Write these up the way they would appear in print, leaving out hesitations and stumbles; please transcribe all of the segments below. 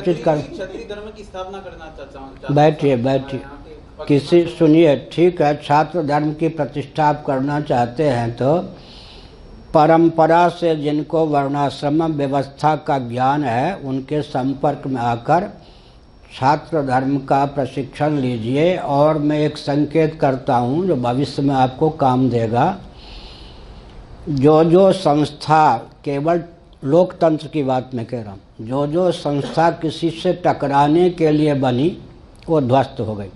क्षत्रिय धर्म की स्थापना करना चाहता हूँ। बैठिए बैठिए, किसी सुनिए, ठीक है, छात्र धर्म की प्रतिष्ठा आप करना चाहते हैं तो परंपरा से जिनको वर्णाश्रम व्यवस्था का ज्ञान है उनके संपर्क में आकर छात्र धर्म का प्रशिक्षण लीजिए। और मैं एक संकेत करता हूँ जो भविष्य में आपको काम देगा। जो संस्था, केवल लोकतंत्र की बात मैं कह रहा हूँ, जो संस्था किसी से टकराने के लिए बनी वो ध्वस्त हो गई,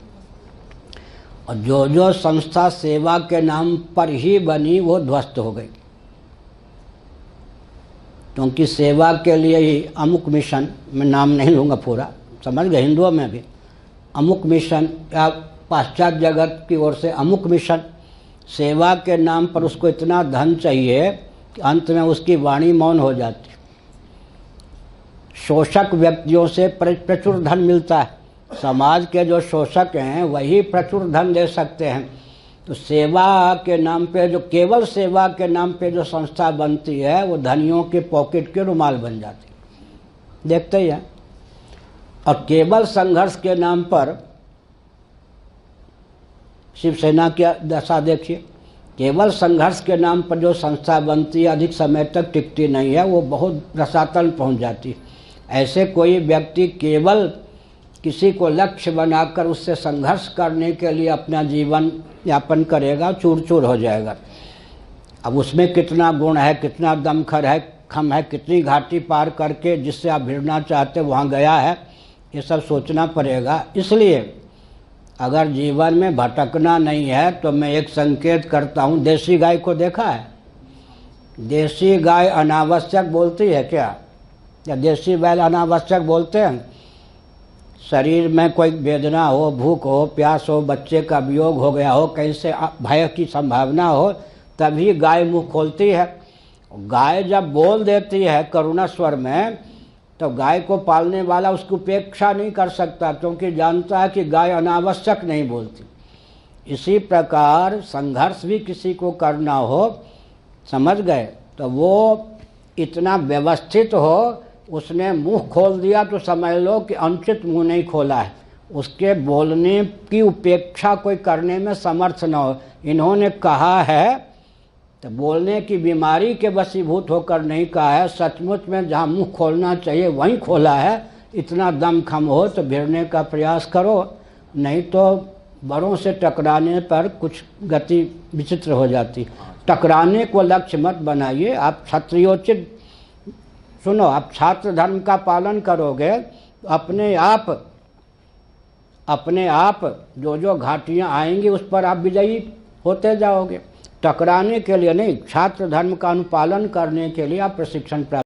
और जो संस्था सेवा के नाम पर ही बनी वो ध्वस्त हो गई। क्योंकि सेवा के लिए ही अमुक मिशन, मैं नाम नहीं लूँगा पूरा, समझ गए, हिंदुओं में भी अमुक मिशन या पाश्चात्य जगत की ओर से अमुक मिशन, सेवा के नाम पर उसको इतना धन चाहिए कि अंत में उसकी वाणी मौन हो जाती। शोषक व्यक्तियों से प्रचुर धन मिलता है, समाज के जो शोषक हैं वही प्रचुर धन दे सकते हैं। तो सेवा के नाम पे, जो केवल सेवा के नाम पे जो संस्था बनती है वो धनियों के पॉकेट के रुमाल बन जाती है, देखते ही हैं। और केवल संघर्ष के नाम पर शिवसेना की दशा देखिए, केवल संघर्ष के नाम पर जो संस्था बनती है अधिक समय तक टिकती नहीं है, वो बहुत रसातल पहुंच जाती है। ऐसे कोई व्यक्ति केवल किसी को लक्ष्य बनाकर उससे संघर्ष करने के लिए अपना जीवन यापन करेगा, चूर चूर हो जाएगा। अब उसमें कितना गुण है, कितना दमखर है, खम है, कितनी घाटी पार करके जिससे आप भिड़ना चाहते वहाँ गया है, ये सब सोचना पड़ेगा। इसलिए अगर जीवन में भटकना नहीं है तो मैं एक संकेत करता हूँ। देसी गाय को देखा है? देसी गाय अनावश्यक बोलती है क्या? या देसी बैल अनावश्यक बोलते हैं? शरीर में कोई वेदना हो, भूख हो, प्यास हो, बच्चे का वियोग हो गया हो, कहीं से भय की संभावना हो, तभी गाय मुंह खोलती है। गाय जब बोल देती है करुणा स्वर में, तो गाय को पालने वाला उसकी उपेक्षा नहीं कर सकता, क्योंकि जानता है कि गाय अनावश्यक नहीं बोलती। इसी प्रकार संघर्ष भी किसी को करना हो, समझ गए, तो वो इतना व्यवस्थित हो, उसने मुंह खोल दिया तो समझ लो कि अनुचित मुंह नहीं खोला है, उसके बोलने की उपेक्षा कोई करने में समर्थ न हो। इन्होंने कहा है तो बोलने की बीमारी के वशीभूत होकर नहीं कहा है, सचमुच में जहाँ मुंह खोलना चाहिए वहीं खोला है। इतना दम खम हो तो भिड़ने का प्रयास करो, नहीं तो बड़ों से टकराने पर कुछ गति विचित्र हो जाती। टकराने को लक्ष्य मत बनाइए। आप क्षत्रियोचित, सुनो, आप छात्र धर्म का पालन करोगे तो अपने आप जो घाटियाँ आएंगी उस पर आप विजयी होते जाओगे। टकराने के लिए नहीं, छात्र धर्म का अनुपालन करने के लिए आप प्रशिक्षण प्राप्त